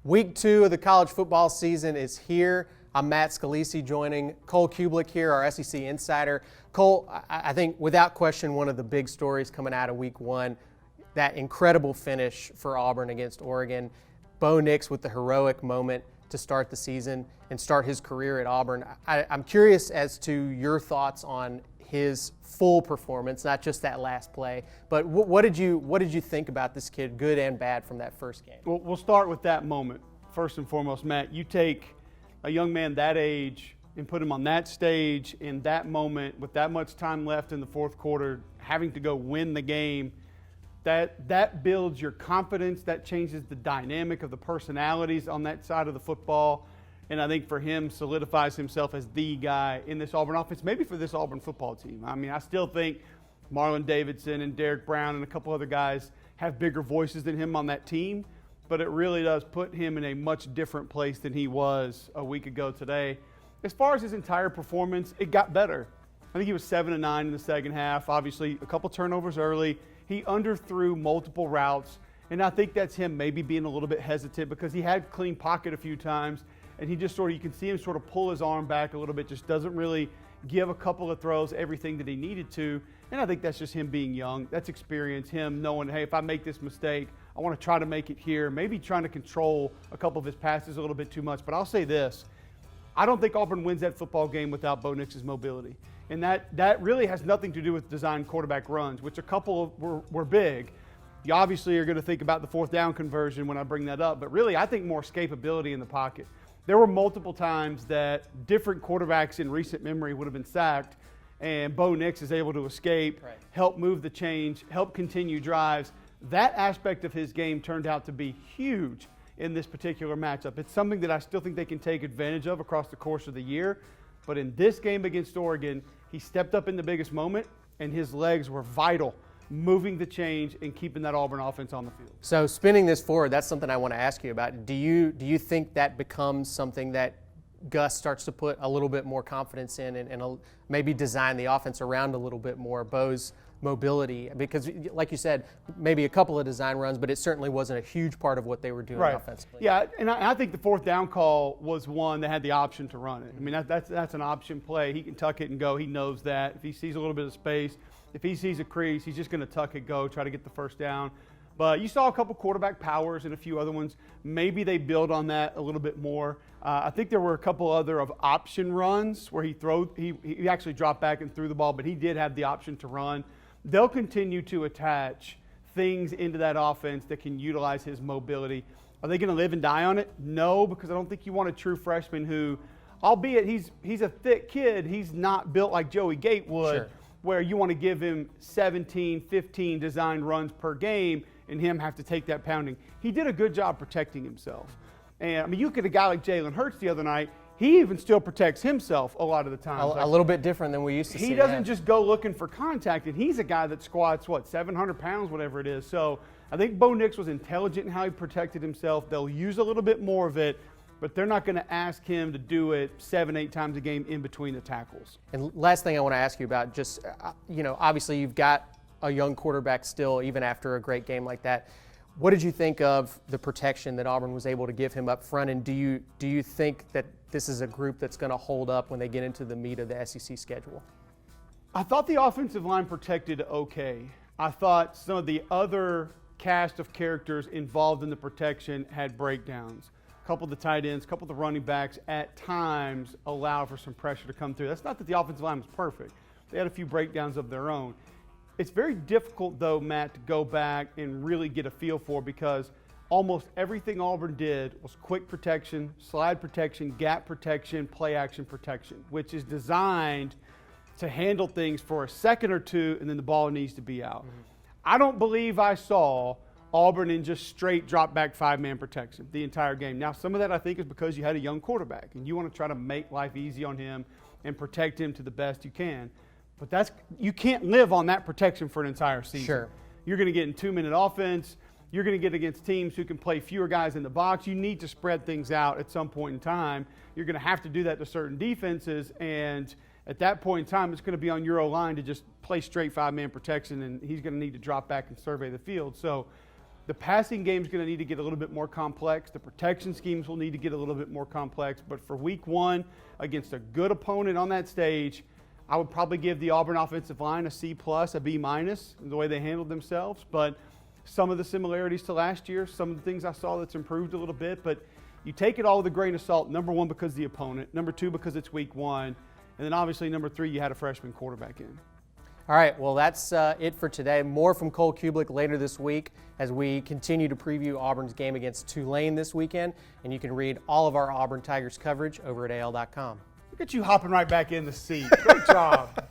Week 2 of the college football season is here. I'm Matt Scalici joining Cole Cubelic here, our SEC insider. Cole, I think without question one of the big stories coming out of Week 1, that incredible finish for Auburn against Oregon. Bo Nix with the heroic moment to start the season and start his career at Auburn. I'm curious as to your thoughts on his full performance, not just that last play. But what did you think about this kid, good and bad, from that first game? Well, we'll start with that moment. First and foremost, Matt, you take a young man that age and put him on that stage in that moment with that much time left in the fourth quarter, having to go win the game. That builds your confidence. That changes the dynamic of the personalities on that side of the football. And I think for him, solidifies himself as the guy in this Auburn offense, maybe for this Auburn football team. I mean, I still think Marlon Davidson and Derek Brown and a couple other guys have bigger voices than him on that team, but it really does put him in a much different place than he was a week ago today. As far as his entire performance, it got better. I think he was 7-9 in the second half. Obviously, a couple turnovers early. He underthrew multiple routes, and I think that's him maybe being a little bit hesitant because he had clean pocket a few times. And he just you can see him sort of pull his arm back a little bit, just doesn't really give a couple of throws everything that he needed to. And I think that's just him being young. That's experience, him knowing, hey, if I make this mistake, I want to try to make it here. Maybe trying to control a couple of his passes a little bit too much. But I'll say this, I don't think Auburn wins that football game without Bo Nix's mobility. And that really has nothing to do with design quarterback runs, which a couple were big. You obviously are going to think about the fourth down conversion when I bring that up. But really, I think more escapability in the pocket. There were multiple times that different quarterbacks in recent memory would have been sacked, and Bo Nix is able to escape, help move the change, help continue drives. That aspect of his game turned out to be huge in this particular matchup. It's something that I still think they can take advantage of across the course of the year. But in this game against Oregon, he stepped up in the biggest moment, and his legs were vital, moving the change and keeping that Auburn offense on the field. So spinning this forward, that's something I want to ask you about. Do you think that becomes something that Gus starts to put a little bit more confidence in and maybe design the offense around a little bit more, Bo's mobility? Because like you said, maybe a couple of design runs, but it certainly wasn't a huge part of what they were doing offensively. Yeah, and I think the fourth down call was one that had the option to run it. I mean, that's an option play. He can tuck it and go. He knows that. If he sees a little bit of space, if he sees a crease, he's just going to tuck it, go, try to get the first down. But you saw a couple quarterback powers and a few other ones. Maybe they build on that a little bit more. I think there were a couple other of option runs where he actually dropped back and threw the ball, but he did have the option to run. They'll continue to attach things into that offense that can utilize his mobility. Are they going to live and die on it? No, because I don't think you want a true freshman who, albeit he's a thick kid, he's not built like Joey Gatewood. Sure. Where you want to give him 17, 15 designed runs per game and him have to take that pounding. He did a good job protecting himself. And, I mean, you get a guy like Jalen Hurts the other night, he even still protects himself a lot of the time. A little bit different than we used to see. He doesn't just go looking for contact, and he's a guy that squats, 700 pounds, whatever it is. So I think Bo Nix was intelligent in how he protected himself. They'll use a little bit more of it, but they're not going to ask him to do it 7-8 times a game in between the tackles. And last thing I want to ask you about, just, obviously you've got a young quarterback still, even after a great game like that. What did you think of the protection that Auburn was able to give him up front? And do you think that this is a group that's going to hold up when they get into the meat of the SEC schedule? I thought the offensive line protected okay. I thought some of the other cast of characters involved in the protection had breakdowns. A couple of the tight ends, a couple of the running backs at times allowed for some pressure to come through. That's not that the offensive line was perfect. They had a few breakdowns of their own. It's very difficult, though, Matt, to go back and really get a feel for because almost everything Auburn did was quick protection, slide protection, gap protection, play action protection, which is designed to handle things for a second or two and then the ball needs to be out. Mm-hmm. I don't believe I saw Auburn in just straight drop back 5-man protection the entire game. Now, some of that I think is because you had a young quarterback and you want to try to make life easy on him and protect him to the best you can. But you can't live on that protection for an entire season. Sure. You're going to get in 2-minute offense. You're going to get against teams who can play fewer guys in the box. You need to spread things out at some point in time. You're going to have to do that to certain defenses, and at that point in time, it's going to be on your O-line to just play straight 5-man protection, and he's going to need to drop back and survey the field. So The passing game is going to need to get a little bit more complex. The protection schemes will need to get a little bit more complex. But for week 1, against a good opponent on that stage, I would probably give the Auburn offensive line a C+, a B-, in the way they handled themselves. But some of the similarities to last year, some of the things I saw that's improved a little bit. But you take it all with a grain of salt. Number 1, because the opponent. Number 2, because it's week 1. And then obviously number 3, you had a freshman quarterback in. All right, well, that's it for today. More from Cole Cubelic later this week as we continue to preview Auburn's game against Tulane this weekend. And you can read all of our Auburn Tigers coverage over at AL.com. Look at you hopping right back in the seat. Great job.